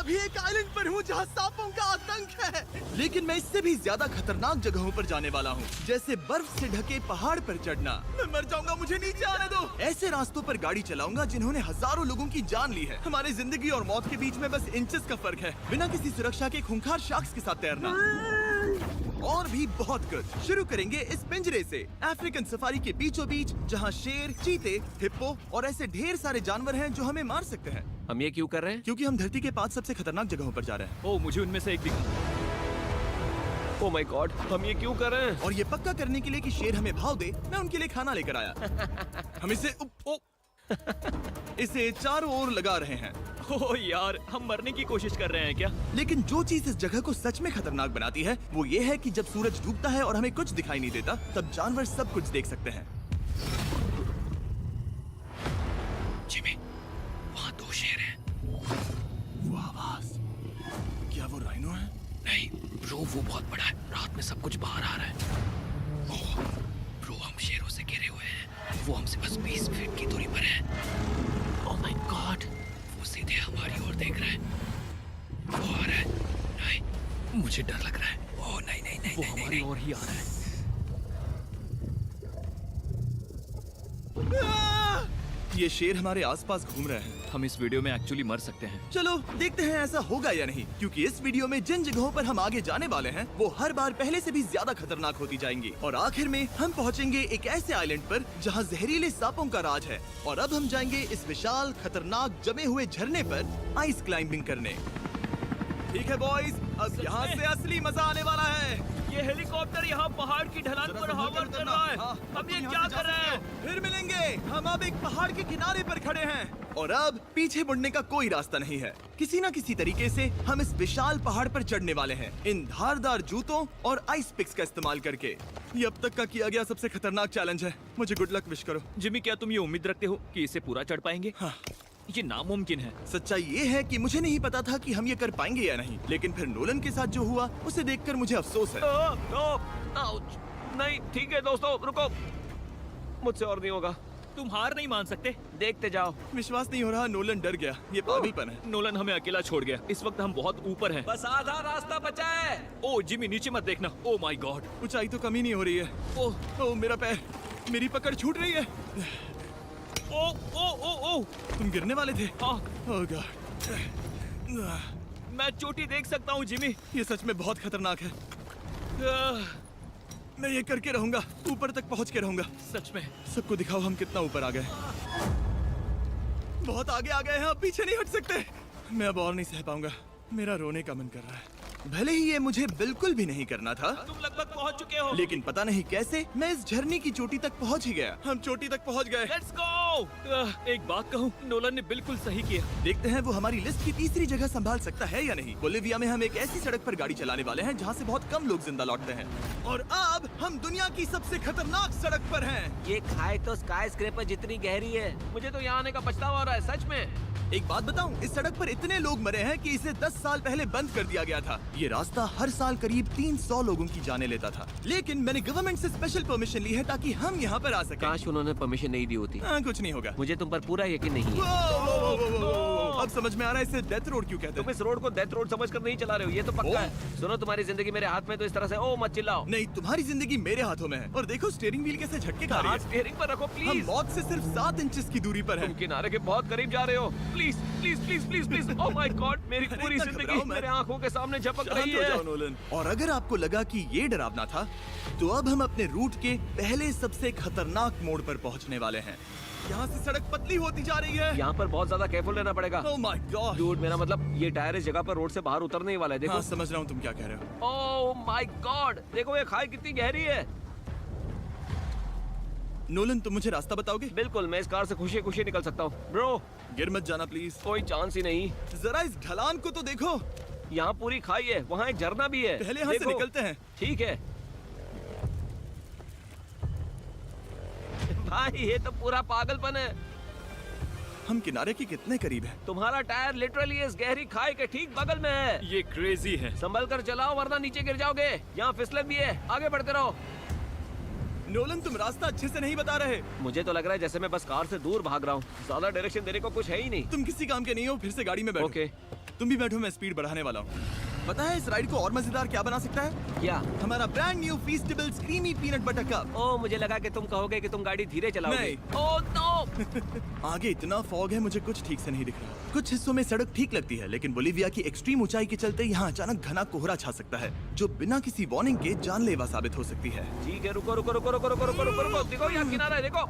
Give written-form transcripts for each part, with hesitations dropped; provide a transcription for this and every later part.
अभी एक आइलैंड पर हूँ जहाँ सांपों का आतंक है, लेकिन मैं इससे भी ज्यादा खतरनाक जगहों पर जाने वाला हूँ, जैसे बर्फ से ढके पहाड़ पर चढ़ना। मैं मर जाऊंगा, मुझे नीचे आने दो। ऐसे रास्तों पर गाड़ी चलाऊंगा जिन्होंने हजारों लोगों की जान ली है। हमारी जिंदगी और मौत के बीच में बस इंचेस का फर्क है। बिना किसी सुरक्षा के खूंखार शार्क्स के साथ तैरना और भी बहुत कुछ। शुरू करेंगे इस पिंजरे से, अफ्रीकन सफारी के बीचों बीच, जहाँ शेर, चीते, हिप्पो और ऐसे ढेर सारे जानवर हैं जो हमें मार सकते हैं। हम ये क्यों कर रहे हैं? क्योंकि हम धरती के 5 सबसे खतरनाक जगहों पर जा रहे हैं। ओह, मुझे उनमें से एक दिखा। ओह माय गॉड, हम ये क्यों कर रहे हैं? और ये पक्का करने के लिए कि शेर हमें भाव दे, मैं उनके लिए खाना लेकर आया। हम इसे चारों ओर लगा रहे हैं। ओह यार, हम मरने की कोशिश कर रहे हैं क्या? लेकिन जो चीज इस जगह को सच में खतरनाक बनाती है वो ये है कि जब सूरज डूबता है और हमें कुछ दिखाई नहीं देता, तब जानवर सब कुछ देख सकते हैं। जिमी, वहाँ 2 शेर हैं। वो आवाज, क्या वो राइनो है? नहीं ब्रो, वो बहुत बड़ा है। रात में सब कुछ बाहर आ रहा है। ओह ब्रो, हम शेरों से घिरे हुए हैं। वो हमसे बस 20 फीट की दूरी पर है। ओह माय गॉड, वो सीधे हमारी ओर देख रहा है। वो आ रहा है। नहीं, मुझे डर लग रहा है। ओह नहीं नहीं नहीं, वो नहीं, हमारी नहीं। ओर ही आ रहा है। ये शेर हमारे आसपास घूम रहे हैं। हम इस वीडियो में एक्चुअली मर सकते हैं। चलो देखते हैं ऐसा होगा या नहीं, क्योंकि इस वीडियो में जिन जगहों पर हम आगे जाने वाले हैं वो हर बार पहले से भी ज्यादा खतरनाक होती जाएंगी। और आखिर में हम पहुंचेंगे एक ऐसे आइलैंड पर जहां जहरीले सांपों का राज है। और अब हम जाएंगे इस विशाल, खतरनाक, जमे हुए झरने पर आइस क्लाइंबिंग करने। ठीक है बॉयज, अब यहाँ से असली मजा आने वाला है। ये हेलीकॉप्टर यहाँ पहाड़ की ढलान पर हवा कर रहा है। हम ये क्या कर रहे हैं? फिर मिलेंगे। हम अब एक पहाड़ के किनारे पर खड़े हैं और अब पीछे मुड़ने का कोई रास्ता नहीं है। किसी न किसी तरीके से हम इस विशाल पहाड़ पर चढ़ने वाले हैं, इन धारदार जूतों और आइस पिक्स का इस्तेमाल करके। ये अब तक का किया गया सबसे खतरनाक चैलेंज है। मुझे गुड लक विश करो। जिमी, क्या तुम ये उम्मीद रखते हो कि इसे पूरा चढ़ पाएंगे? हाँ। ये नामुमकिन है। सच्चाई ये है कि मुझे नहीं पता था कि हम ये कर पाएंगे या नहीं, लेकिन फिर नोलन के साथ जो हुआ उसे देखकर मुझे अफसोस है। आउच। नहीं ठीक है दोस्तों, रुको, मुझसे और नहीं होगा। तुम हार नहीं मान सकते। देखते जाओ। विश्वास नहीं हो रहा, नोलन डर गया। ये पागलपन है। नोलन हमें अकेला छोड़ गया। इस वक्त हम बहुत ऊपर हैं। बस आधा रास्ता बचा है। ओह जिमी, नीचे मत देखना। Oh my God. ऊंचाई तो कमी नहीं हो रही है। ओह मेरा पैर, मेरी पकड़ छूट रही है। ओह ओह ओह ओह, तुम गिरने वाले थे। हाँ, ओह गॉड। मैं चोटी देख सकता हूँ जिमी। ये सच में बहुत खतरनाक है। मैं ये करके रहूंगा, ऊपर तक पहुंच के रहूंगा। सच में। सबको दिखाओ हम कितना ऊपर आ गए। बहुत आगे आ गए हैं, अब पीछे नहीं हट सकते। मैं अब और नहीं सह पाऊंगा, मेरा रोने का मन कर रहा है। भले ही ये मुझे बिल्कुल भी नहीं करना था, तुम लगभग पहुंच चुके हो। लेकिन पता नहीं कैसे मैं इस झरने की चोटी तक पहुंच ही गया। हम चोटी तक पहुंच गए। Let's go. एक बात कहूँ, नोलन ने बिल्कुल सही किया। देखते हैं वो हमारी लिस्ट की तीसरी जगह संभाल सकता है या नहीं। बोलिविया में हम एक ऐसी सड़क पर गाड़ी चलाने वाले हैं जहाँ से बहुत कम लोग जिंदा लौटते हैं। और अब हम दुनिया की सबसे खतरनाक सड़क पर हैं। ये खाई तो स्काई स्क्रैपर जितनी गहरी है। मुझे तो यहाँ आने का पछतावा हो रहा है, सच में। एक बात बताऊं, इस सड़क पर इतने लोग मरे हैं कि इसे 10 साल पहले बंद कर दिया गया था। ये रास्ता हर साल करीब 300 लोगों की जाने लेता था, लेकिन मैंने गवर्नमेंट से स्पेशल परमिशन ली है ताकि हम यहाँ पर आ सकें। काश उन्होंने परमिशन नहीं दी होती। कुछ नहीं होगा। मुझे तुम पर पूरा यकीन नहीं है। अब समझ में आ रहा है इसे डेथ रोड क्यों कहते तुम हैं। इस रोड को डेथ रोड समझकर नहीं चला रहे हो, ये तो पक्का है। सुनो, तुम्हारी जिंदगी मेरे हाथ में, तो इस तरह से ओ मत चिल्लाओ। नहीं, तुम्हारी जिंदगी मेरे हाथों में है। और देखो स्टीयरिंग व्हील कैसे झटके खा रही हाथ है। स्टीयरिंग पर रखो हम प्लीज। मौत से सिर्फ 7 इंचेस की दूरी पर तुम हैं। किनारे के बहुत करीब जा रहे हो। Please please please please please. Oh my God, मेरी अरे पूरी इतना जिंदगी घबराओ मत। मेरे आंखों के सामने झपक शांत रही हो जाओ है। नोलन। और अगर आपको लगा कि ये डरावना था, तो अब हम अपने रूट के पहले सबसे खतरनाक मोड़ पर पहुंचने वाले हैं। यहाँ से सड़क पतली होती जा रही है। यहाँ पर बहुत ज्यादा केयरफुल रहना पड़ेगा। Oh my God. डूड, मेरा मतलब ये टायर इस जगह पर रोड से बाहर उतरने ही वाला है। देखो। हाँ, समझ रहा हूँ तुम क्या कह रहे हो। ओह माय गॉड, देखो ये खाई कितनी गहरी है। नोलन, तुम मुझे रास्ता बताओगे? बिल्कुल, मैं इस कार से खुशी खुशी निकल सकता हूँ। ब्रो, गिर मत जाना प्लीज। कोई चांस ही नहीं। जरा इस ढलान को तो देखो। यहाँ पूरी खाई है, वहाँ एक झरना भी है। पहले यहाँ से देखो। निकलते हैं। ठीक है भाई, ये तो पूरा पागलपन है। हम किनारे के कितने करीब हैं? तुम्हारा टायर लिटरली इस गहरी खाई के ठीक बगल में है। ये क्रेजी है। संभल कर चलाओ वरना नीचे गिर जाओगे। यहाँ फिसलन भी है, आगे बढ़ते रहो। नोलन, तुम रास्ता अच्छे से नहीं बता रहे। मुझे तो लग रहा है जैसे मैं बस कार से दूर भाग रहा हूँ। ज्यादा डायरेक्शन देने को कुछ है ही नहीं। तुम किसी काम के नहीं हो, फिर से गाड़ी में बैठो। ओके। तुम भी बैठो, मैं स्पीड बढ़ाने वाला हूँ। पता है इस राइड को और मजेदार क्या बना सकता है? क्या? हमारा brand new Feastable creamy peanut butter cup. Oh, मुझे लगा कि तुम कहोगे कि तुम गाड़ी धीरे चलाओगे। नहीं। Oh no! आगे इतना फॉग है, मुझे कुछ ठीक से नहीं दिख रहा। कुछ हिस्सों में सड़क ठीक लगती है, लेकिन बोलीविया की एक्सट्रीम ऊंचाई के चलते यहाँ अचानक घना कोहरा छा सकता है, जो बिना किसी वार्निंग के जानलेवा साबित हो सकती है। ठीक है, रुको रुको रुको रुको रुको रुको रुको रुको। देखो यहाँ किनारा है, देखो।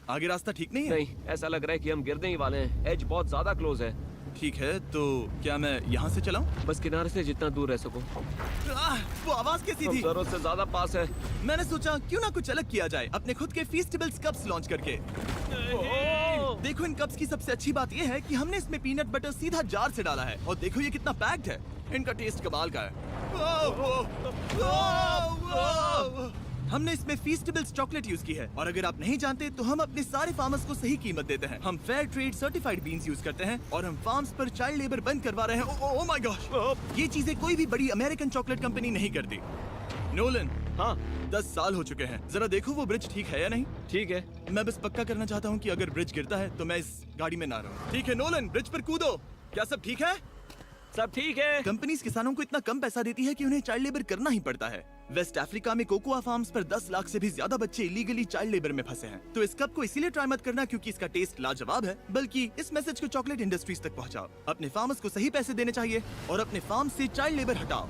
आगे रास्ता ठीक नहीं है? नहीं, ऐसा लग रहा है कि हम गिरने ही वाले हैं। एज बहुत ज्यादा क्लोज है। ठीक है, तो क्या मैं यहाँ से चलाऊं? बस किनारे से जितना दूर रह सको। वो आवाज कैसी हम थी? जरूरत से ज्यादा पास है। मैंने सोचा क्यों ना कुछ अलग किया जाए, अपने खुद के फीस्टेबल्स कप्स लॉन्च करके। देखो इन कप्स की सबसे अच्छी बात ये है कि हमने इसमें पीनट बटर सीधा जार से डाला है, और देखो ये कितना पैक्ड है। इनका टेस्ट कमाल का है। हमने इसमें फीस्टेबल्स चॉकलेट यूज की है, और अगर आप नहीं जानते तो हम अपने सारे फार्मर्स को सही कीमत देते हैं। हम fair trade certified beans use करते हैं, और हम फार्म्स पर चाइल्ड लेबर बंद करवा रहे हैं। ओह माय गॉश, ये चीजें कोई भी बड़ी अमेरिकन चॉकलेट कंपनी नहीं करती। नोलन, हाँ 10 साल हो चुके हैं, जरा देखो वो ब्रिज ठीक है या नहीं। ठीक है। मैं बस पक्का करना चाहता हूँ कि अगर ब्रिज गिरता है तो मैं इस गाड़ी में ना रहूं। ठीक है नोलन, ब्रिज पर कूदो। क्या सब ठीक है? सब ठीक है। कंपनीज किसानों को इतना कम पैसा देती है कि उन्हें चाइल्ड लेबर करना ही पड़ता है। वेस्ट अफ्रीका में कोकोआ फार्म्स पर 10 लाख से भी ज्यादा बच्चे इलीगली चाइल्ड लेबर में फंसे हैं। तो इस कप को इसीलिए ट्राई मत करना क्योंकि इसका टेस्ट लाजवाब है, बल्कि इस मैसेज को चॉकलेट इंडस्ट्रीज तक पहुंचाओ। अपने फार्मर्स को सही पैसे देने चाहिए और अपने फार्म से चाइल्ड लेबर हटाओ।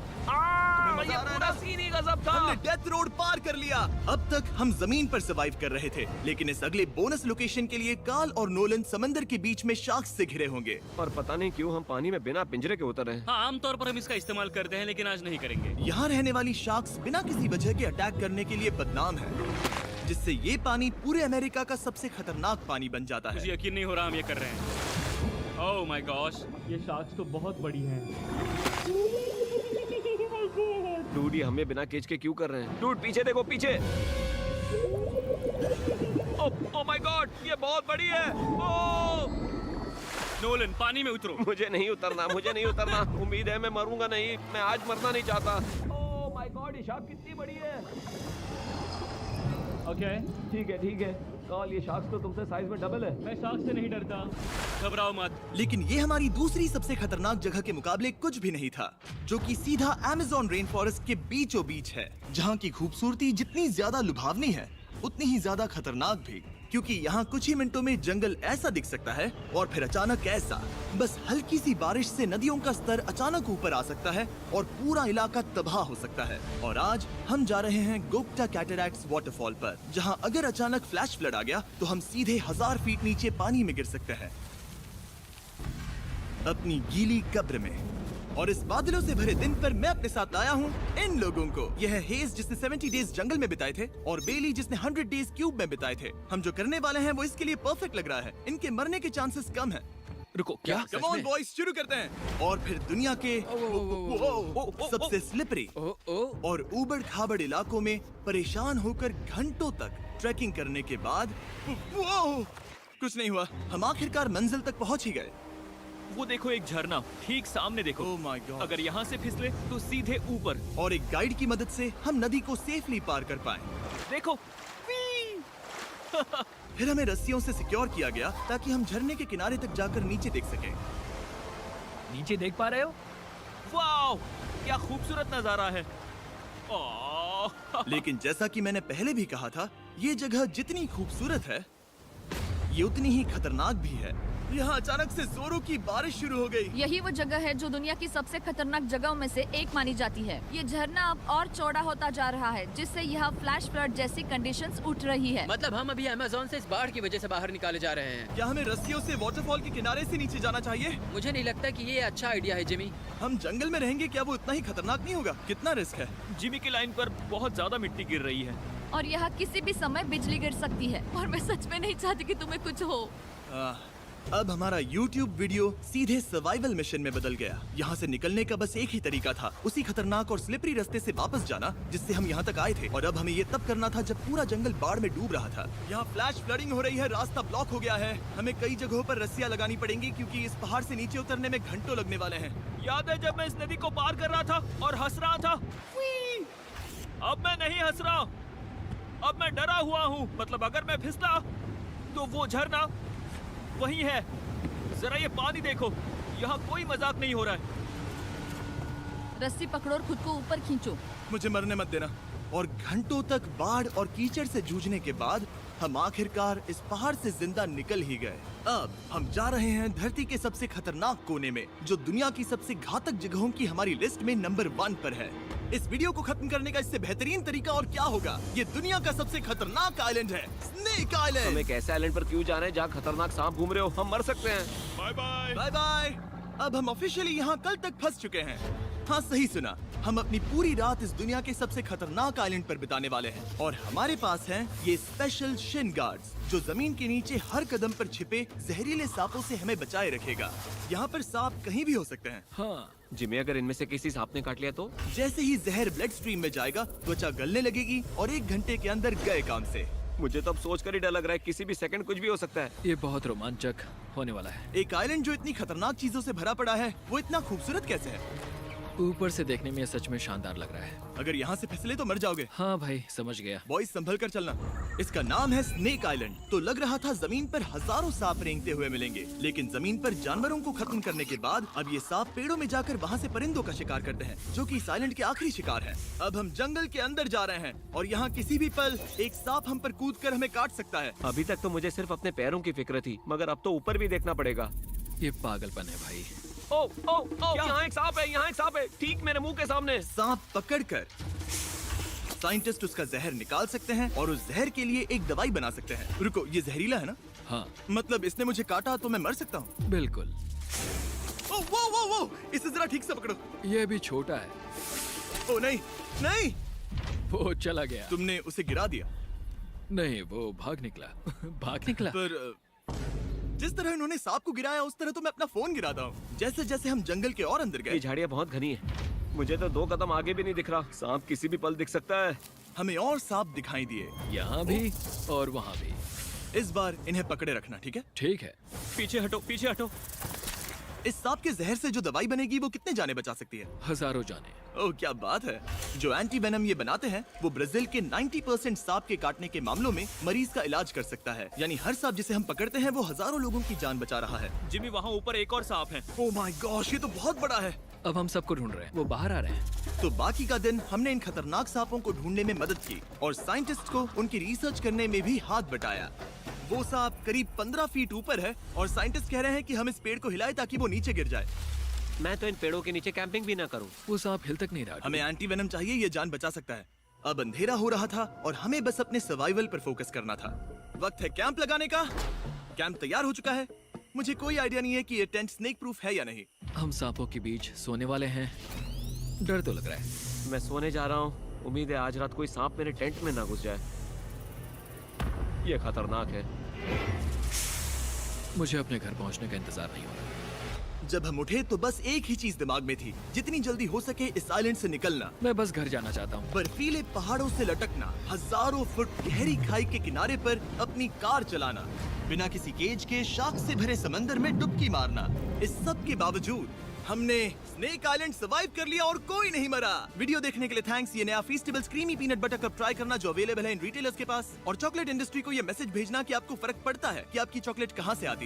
ये पूरा सीन ही गजब था। हमने डेथ रोड पार कर लिया। अब तक हम जमीन पर सर्वाइव कर रहे थे, लेकिन इस अगले बोनस लोकेशन के लिए कार्ल और नोलन समंदर के बीच में शार्क्स से घिरे होंगे। और पता नहीं क्यों हम पानी में बिना पिंजरे के उतर रहे हैं। हाँ, आमतौर पर हम इसका इस्तेमाल करते हैं, लेकिन आज नहीं करेंगे। यहाँ रहने वाली शार्क्स बिना किसी वजह के अटैक करने के लिए बदनाम है, जिससे ये पानी पूरे अमेरिका का सबसे खतरनाक पानी बन जाता मुझे है। यकीन नहीं हो रहा हम ये कर रहे हैं। ओह माय गॉश, ये शार्क्स तो बहुत बड़ी हैं। डूड, ये हमें बिना केज के क्यों कर रहे हैं? डूड पीछे देखो, पीछे। ओह माय गॉड, ये बहुत बड़ी है। ओह नोलन, पानी में उतरो। मुझे नहीं उतरना, मुझे नहीं उतरना। उम्मीद है मैं मरूंगा नहीं। मैं आज मरना नहीं चाहता। ओह माय गॉड, ये शार्क कितनी बड़ी है। ओके, ठीक है ठीक है। कार्ल, ये शार्क तो तुमसे साइज में डबल है। मैं शार्क से नहीं डरता, घबराओ मत। लेकिन ये हमारी दूसरी सबसे खतरनाक जगह के मुकाबले कुछ भी नहीं था, जो कि सीधा अमेज़न रेन फॉरेस्ट के बीचों बीच है, जहाँ की खूबसूरती जितनी ज्यादा लुभावनी है उतनी ही ज्यादा खतरनाक भी, क्योंकि यहाँ कुछ ही मिनटों में जंगल ऐसा दिख सकता है और फिर अचानक ऐसा। बस हल्की सी बारिश से नदियों का स्तर अचानक ऊपर आ सकता है और पूरा इलाका तबाह हो सकता है। और आज हम जा रहे हैं गोप्टा कैटरैक्ट्स वाटरफॉल पर, जहाँ अगर अचानक फ्लैश फ्लड आ गया तो हम सीधे 1000 फीट नीचे पानी में गिर सकते हैं, अपनी गीली कब्र में। और इस बादलों से भरे दिन पर मैं अपने साथ लाया हूँ इन लोगों को। यह है हेज जिसने 70 डेज जंगल में बिताए थे, और बेली जिसने 100 डेज क्यूब में बिताए थे। हम जो करने वाले हैं वो इसके लिए परफेक्ट लग रहा है। इनके मरने के चांसेस कम हैं। रुको, क्या? कम ऑन बॉयज, शुरू करते हैं। और फिर दुनिया के सबसे स्लिपरी और ऊबड़ खाबड़ इलाकों में परेशान होकर घंटों तक ट्रैकिंग करने के बाद कुछ नहीं हुआ, हम आखिरकार मंजिल तक पहुंच ही गए। वो देखो, एक झरना ठीक सामने देखो। Oh my God. अगर यहाँ से फिसले तो सीधे ऊपर। और एक गाइड की मदद से हम नदी को सेफली पार कर पाए। देखो। फिर हमें रस्सियों से सिक्योर किया गया ताकि हम झरने के किनारे तक जाकर नीचे देख सकें। नीचे देख पा रहे हो? वाओ, क्या खूबसूरत नजारा है। ओह। लेकिन जैसा कि मैंने पहले भी कहा था, ये जगह जितनी खूबसूरत है ये उतनी ही खतरनाक भी है। यहाँ अचानक से जोरों की बारिश शुरू हो गई। यही वो जगह है जो दुनिया की सबसे खतरनाक जगहों में से एक मानी जाती है। ये झरना अब और चौड़ा होता जा रहा है, जिससे यहाँ फ्लैश फ्लड जैसी कंडीशंस उठ रही है। मतलब हम अभी अमेज़न से इस बाढ़ की वजह से बाहर निकाले जा रहे हैं। क्या हमें रस्सियों से वाटरफॉल के किनारे से नीचे जाना चाहिए? मुझे नहीं लगता कि ये अच्छा आइडिया है जिमी। हम जंगल में रहेंगे, क्या वो उतना ही खतरनाक नहीं होगा? कितना रिस्क है? जिमी की लाइन पर बहुत ज्यादा मिट्टी गिर रही है। और यहाँ किसी भी समय बिजली गिर सकती है, और मैं सच में नहीं चाहती कि तुम्हें कुछ हो। अब हमारा YouTube वीडियो सीधे सर्वाइवल मिशन में बदल गया। यहाँ से निकलने का बस एक ही तरीका था, उसी खतरनाक और स्लिपरी रास्ते से वापस जाना जिससे हम यहाँ तक आए थे। और अब हमें ये तब करना था जब पूरा जंगल बाढ़ में डूब रहा था। यहाँ फ्लैश फ्लडिंग हो रही है, रास्ता ब्लॉक हो गया है। हमें कई जगहों पर रस्सियाँ लगानी पड़ेंगी क्योंकि इस पहाड़ से नीचे उतरने में घंटों लगने वाले हैं। याद है जब मैं इस नदी को पार कर रहा था और हंस रहा था? अब मैं नहीं हंस रहा। अब मैं डरा हुआ हूँ। मतलब अगर मैं फिसला तो वो झरना वही है। जरा ये पानी देखो, यहाँ कोई मजाक नहीं हो रहा है। रस्सी पकड़ो और खुद को ऊपर खींचो। मुझे मरने मत देना। और घंटों तक बाढ़ और कीचड़ से जूझने के बाद हम आखिरकार इस पहाड़ से जिंदा निकल ही गए। अब हम जा रहे हैं धरती के सबसे खतरनाक कोने में, जो दुनिया की सबसे घातक जगहों की हमारी लिस्ट में नंबर 1 पर है। इस वीडियो को खत्म करने का इससे बेहतरीन तरीका और क्या होगा। ये दुनिया का सबसे खतरनाक आइलैंड है, स्नेक हम आइलैंड। एक ऐसे आइलैंड पर क्यों जा रहे हैं जहाँ खतरनाक सांप घूम रहे हो? हम मर सकते हैं। Bye bye. Bye bye. अब हम ऑफिशियली यहाँ कल तक फंस चुके हैं। हाँ, सही सुना। हम अपनी पूरी रात इस दुनिया के सबसे खतरनाक आइलैंड पर बिताने वाले हैं और हमारे पास हैं ये स्पेशल शिन गार्ड्स, जो जमीन के नीचे हर कदम पर छिपे जहरीले सांपों से हमें बचाए रखेगा। यहाँ पर सांप कहीं भी हो सकते हैं। हाँ, जिमी, अगर इनमें से किसी सांप ने काट लिया तो? जैसे ही जहर ब्लड स्ट्रीम में जाएगा, त्वचा गलने लगेगी और 1 घंटे के अंदर गए काम से। मुझे तो अब सोचकर ही डर लग रहा है, किसी भी सेकंड कुछ भी हो सकता है। ये बहुत रोमांचक होने वाला है। एक आइलैंड जो इतनी खतरनाक चीजों से भरा पड़ा है, वो इतना खूबसूरत कैसे है? ऊपर से देखने में ये सच में शानदार लग रहा है। अगर यहाँ से फिसले तो मर जाओगे। हाँ भाई, समझ गया। बॉयज, संभल कर चलना। इसका नाम है स्नेक आइलैंड। तो लग रहा था जमीन पर हजारों सांप रेंगते हुए मिलेंगे, लेकिन जमीन पर जानवरों को खत्म करने के बाद अब ये सांप पेड़ों में जाकर वहाँ से परिंदों का शिकार करते हैं, जो कि इस आइलैंड के आखिरी शिकार है। अब हम जंगल के अंदर जा रहे हैं और यहाँ किसी भी पल एक सांप हम पर कूद कर हमें काट सकता है। अभी तक तो मुझे सिर्फ अपने पैरों की फिक्र थी, मगर अब तो ऊपर भी देखना पड़ेगा। ये पागलपन है भाई। ओ ओ ओ, यहाँ एक सांप है, यहाँ एक सांप है, ठीक मेरे मुंह के सामने। सांप पकड़कर साइंटिस्ट उसका जहर निकाल सकते हैं और उस जहर के लिए एक दवाई बना सकते हैं। रुको, ये जहरीला है ना? हाँ, मतलब इसने मुझे काटा तो मैं मर सकता हूँ? बिल्कुल। ओ, वो, इसे जरा ठीक से पकड़ो। ये भी छोटा है। ओ नहीं, नहीं, वो चला गया। तुमने उसे गिरा दिया। नहीं, वो भाग निकला। भाग निकला। पर जिस तरह इन्होंने सांप को गिराया, उस तरह तो मैं अपना फोन गिराता हूँ। जैसे जैसे हम जंगल के और अंदर ये गए, झाड़ियाँ बहुत घनी है, मुझे तो 2 कदम आगे भी नहीं दिख रहा। सांप किसी भी पल दिख सकता है। हमें और सांप दिखाई दिए। यहाँ भी और वहाँ भी। इस बार इन्हें पकड़े रखना, ठीक है? ठीक है। पीछे हटो, पीछे हटो। इस सांप के जहर से जो दवाई बनेगी, वो कितने जाने बचा सकती है? हजारों जाने। ओह, क्या बात है। जो एंटी वेनम ये बनाते हैं, वो ब्राजील के 90% सांप के काटने के मामलों में मरीज का इलाज कर सकता है। यानी हर सांप जिसे हम पकड़ते हैं, वो हजारों लोगों की जान बचा रहा है। जिमी, वहाँ ऊपर एक और सांप है। ओह माय गॉश, ये तो बहुत बड़ा है। अब हम सबको ढूंढ रहे हैं। वो बाहर आ रहे हैं। तो बाकी का दिन हमने इन खतरनाक सांपों को ढूंढने में मदद की और साइंटिस्ट को उनकी रिसर्च करने में भी हाथ बटाया। वो सांप करीब 15 फीट ऊपर है और साइंटिस्ट कह रहे हैं कि हम इस पेड़ को हिलाएं ताकि वो नीचे गिर जाए। मैं तो इन पेड़ों के नीचे कैंपिंग भी ना करूं। वो सांप हिल तक नहीं रहा। हमें एंटी वेनम चाहिए, ये जान बचा सकता है। अब अंधेरा हो रहा था और हमें बस अपने सर्वाइवल पर फोकस करना था। वक्त है कैंप लगाने का। कैंप तैयार हो चुका है। मुझे कोई आइडिया नहीं है कि ये टेंट स्नेक प्रूफ है या नहीं। हम सांपों के बीच सोने वाले हैं। डर तो लग रहा है। मैं सोने जा रहा हूँ। उम्मीद है आज रात कोई सांप मेरे टेंट में ना घुस जाए। ये खतरनाक है। मुझे अपने घर पहुंचने का इंतजार नहीं हो रहा। जब हम उठे तो बस एक ही चीज दिमाग में थी, जितनी जल्दी हो सके इस आइलैंड से निकलना। मैं बस घर जाना चाहता हूँ। बर्फीले पहाड़ों से लटकना, हजारों फुट गहरी खाई के किनारे पर अपनी कार चलाना, बिना किसी केज के शाख से भरे समंदर में डुबकी मारना। इस सब के बावजूद हमने स्नेक आइलैंड सर्वाइव कर लिया और कोई नहीं मरा। वीडियो देखने के लिए थैंक्स। ये नया Feastables creamy peanut butter cup try करना, जो अवेलेबल है इन रिटेलर्स के पास। और चॉकलेट इंडस्ट्री को ये मैसेज भेजना कि आपको फर्क पड़ता है कि आपकी चॉकलेट कहाँ से आती है।